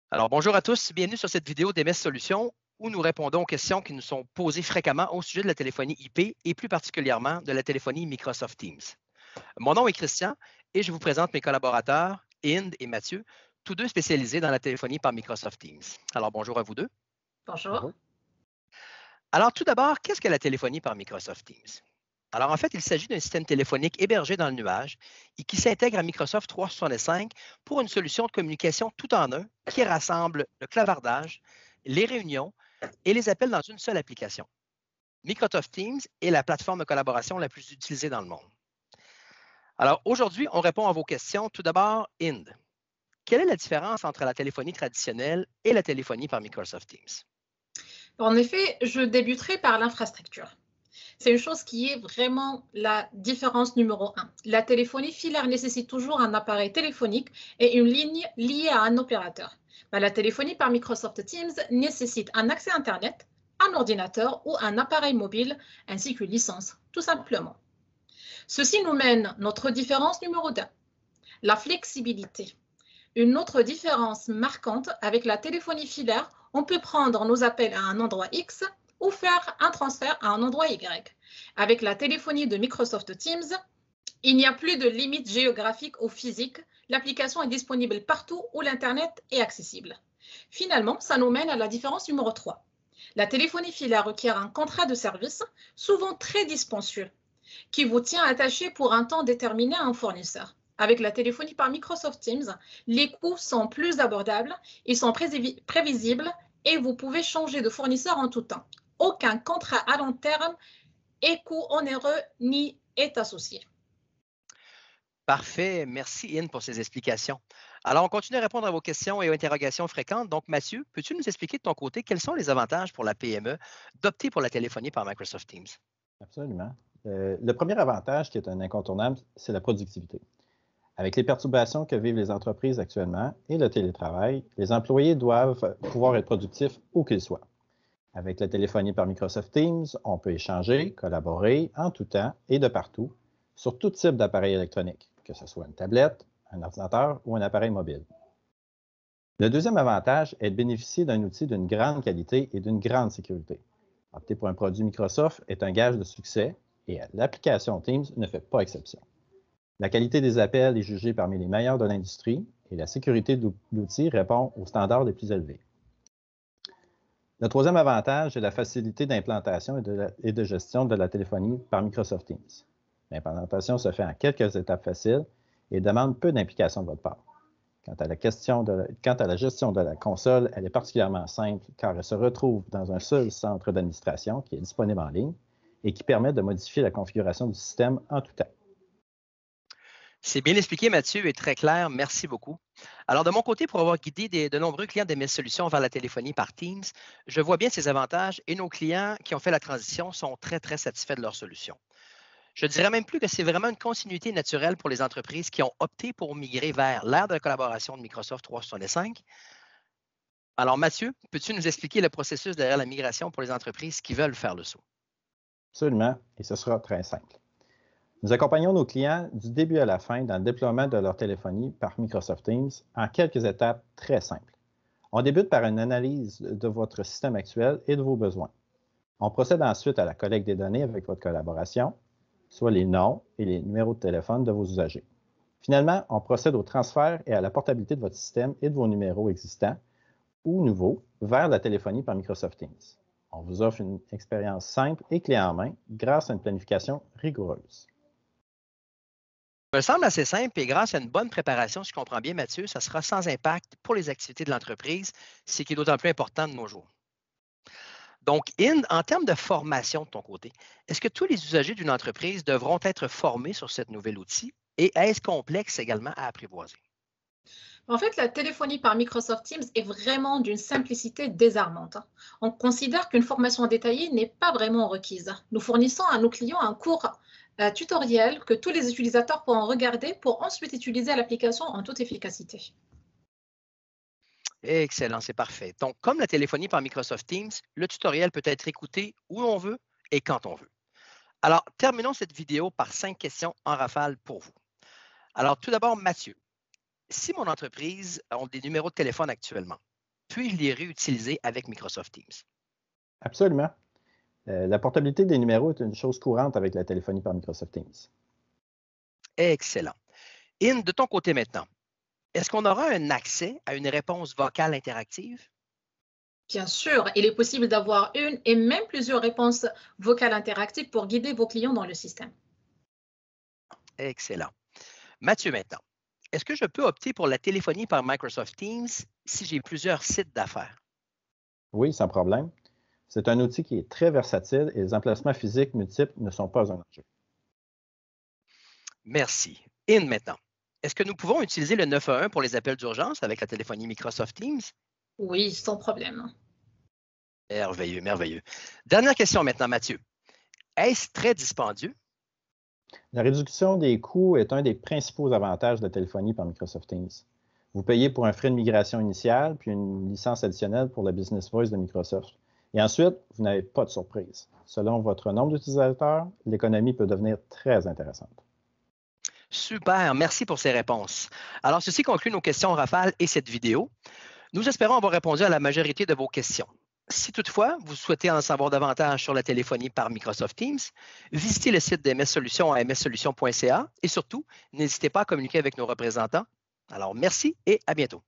Alors, bonjour à tous, bienvenue sur cette vidéo d'MS Solutions où nous répondons aux questions qui nous sont posées fréquemment au sujet de la téléphonie IP et plus particulièrement de la téléphonie Microsoft Teams. Mon nom est Christian et je vous présente mes collaborateurs, Inde et Mathieu, tous deux spécialisés dans la téléphonie par Microsoft Teams. Alors, bonjour à vous deux. Bonjour. Alors, tout d'abord, qu'est-ce que la téléphonie par Microsoft Teams? Alors, en fait, il s'agit d'un système téléphonique hébergé dans le nuage et qui s'intègre à Microsoft 365 pour une solution de communication tout en un qui rassemble le clavardage, les réunions et les appels dans une seule application. Microsoft Teams est la plateforme de collaboration la plus utilisée dans le monde. Alors, aujourd'hui, on répond à vos questions. Tout d'abord, Inde. Quelle est la différence entre la téléphonie traditionnelle et la téléphonie par Microsoft Teams? En effet, je débuterai par l'infrastructure. C'est une chose qui est vraiment la différence numéro un. La téléphonie filaire nécessite toujours un appareil téléphonique et une ligne liée à un opérateur. La téléphonie par Microsoft Teams nécessite un accès Internet, un ordinateur ou un appareil mobile, ainsi qu'une licence, tout simplement. Ceci nous mène à notre différence numéro 2, la flexibilité. Une autre différence marquante avec la téléphonie filaire, on peut prendre nos appels à un endroit X ou faire un transfert à un endroit Y. Avec la téléphonie de Microsoft Teams, il n'y a plus de limite géographique ou physique. L'application est disponible partout où l'Internet est accessible. Finalement, ça nous mène à la différence numéro 3. La téléphonie filaire requiert un contrat de service, souvent très dispendieux, qui vous tient attaché pour un temps déterminé à un fournisseur. Avec la téléphonie par Microsoft Teams, les coûts sont plus abordables, ils sont prévisibles et vous pouvez changer de fournisseur en tout temps. Aucun contrat à long terme et coût onéreux n'y est associé. Parfait. Merci, Inde, pour ces explications. Alors, on continue à répondre à vos questions et aux interrogations fréquentes. Donc, Mathieu, peux-tu nous expliquer de ton côté quels sont les avantages pour la PME d'opter pour la téléphonie par Microsoft Teams? Absolument. Le premier avantage qui est un incontournable, c'est la productivité. Avec les perturbations que vivent les entreprises actuellement et le télétravail, les employés doivent pouvoir être productifs où qu'ils soient. Avec la téléphonie par Microsoft Teams, on peut échanger, collaborer en tout temps et de partout sur tout type d'appareil électronique, que ce soit une tablette, un ordinateur ou un appareil mobile. Le deuxième avantage est de bénéficier d'un outil d'une grande qualité et d'une grande sécurité. Opter pour un produit Microsoft est un gage de succès et l'application Teams ne fait pas exception. La qualité des appels est jugée parmi les meilleures de l'industrie et la sécurité de l'outil répond aux standards les plus élevés. Le troisième avantage est la facilité d'implantation et de gestion de la téléphonie par Microsoft Teams. L'implantation se fait en quelques étapes faciles et demande peu d'implication de votre part. Quant à la gestion de la console, elle est particulièrement simple car elle se retrouve dans un seul centre d'administration qui est disponible en ligne et qui permet de modifier la configuration du système en tout temps. C'est bien expliqué, Mathieu, et très clair. Merci beaucoup. Alors, de mon côté, pour avoir guidé de nombreux clients d'MS Solutions vers la téléphonie par Teams, je vois bien ces avantages et nos clients qui ont fait la transition sont très, très satisfaits de leur solution. Je dirais même plus que c'est vraiment une continuité naturelle pour les entreprises qui ont opté pour migrer vers l'ère de collaboration de Microsoft 365. Alors, Mathieu, peux-tu nous expliquer le processus derrière la migration pour les entreprises qui veulent faire le saut? Absolument, et ce sera très simple. Nous accompagnons nos clients du début à la fin dans le déploiement de leur téléphonie par Microsoft Teams en quelques étapes très simples. On débute par une analyse de votre système actuel et de vos besoins. On procède ensuite à la collecte des données avec votre collaboration, soit les noms et les numéros de téléphone de vos usagers. Finalement, on procède au transfert et à la portabilité de votre système et de vos numéros existants ou nouveaux vers la téléphonie par Microsoft Teams. On vous offre une expérience simple et clé en main grâce à une planification rigoureuse. Ça me semble assez simple et grâce à une bonne préparation, si je comprends bien, Mathieu, ça sera sans impact pour les activités de l'entreprise, ce qui est d'autant plus important de nos jours. Donc, en termes de formation de ton côté, est-ce que tous les usagers d'une entreprise devront être formés sur ce nouvel outil et est-ce complexe également à apprivoiser? En fait, la téléphonie par Microsoft Teams est vraiment d'une simplicité désarmante. On considère qu'une formation détaillée n'est pas vraiment requise. Nous fournissons à nos clients un cours tutoriel que tous les utilisateurs pourront regarder pour ensuite utiliser l'application en toute efficacité. Excellent, c'est parfait. Donc, comme la téléphonie par Microsoft Teams, le tutoriel peut être écouté où on veut et quand on veut. Alors, terminons cette vidéo par 5 questions en rafale pour vous. Alors, tout d'abord, Mathieu, si mon entreprise a des numéros de téléphone actuellement, puis-je les réutiliser avec Microsoft Teams? Absolument. La portabilité des numéros est une chose courante avec la téléphonie par Microsoft Teams. Excellent. In, de ton côté maintenant, est-ce qu'on aura un accès à une réponse vocale interactive? Bien sûr, il est possible d'avoir une et même plusieurs réponses vocales interactives pour guider vos clients dans le système. Excellent. Mathieu maintenant, est-ce que je peux opter pour la téléphonie par Microsoft Teams si j'ai plusieurs sites d'affaires? Oui, sans problème. C'est un outil qui est très versatile et les emplacements physiques multiples ne sont pas un enjeu. Merci. In maintenant, est-ce que nous pouvons utiliser le 911 pour les appels d'urgence avec la téléphonie Microsoft Teams? Oui, sans problème. Merveilleux, merveilleux. Dernière question maintenant, Mathieu. Est-ce très dispendieux? La réduction des coûts est un des principaux avantages de la téléphonie par Microsoft Teams. Vous payez pour un frais de migration initial, puis une licence additionnelle pour la Business Voice de Microsoft. Et ensuite, vous n'avez pas de surprise. Selon votre nombre d'utilisateurs, l'économie peut devenir très intéressante. Super, merci pour ces réponses. Alors, ceci conclut nos questions rafales et cette vidéo. Nous espérons avoir répondu à la majorité de vos questions. Si toutefois, vous souhaitez en savoir davantage sur la téléphonie par Microsoft Teams, visitez le site d'MS Solutions à mssolutions.ca et surtout, n'hésitez pas à communiquer avec nos représentants. Alors, merci et à bientôt.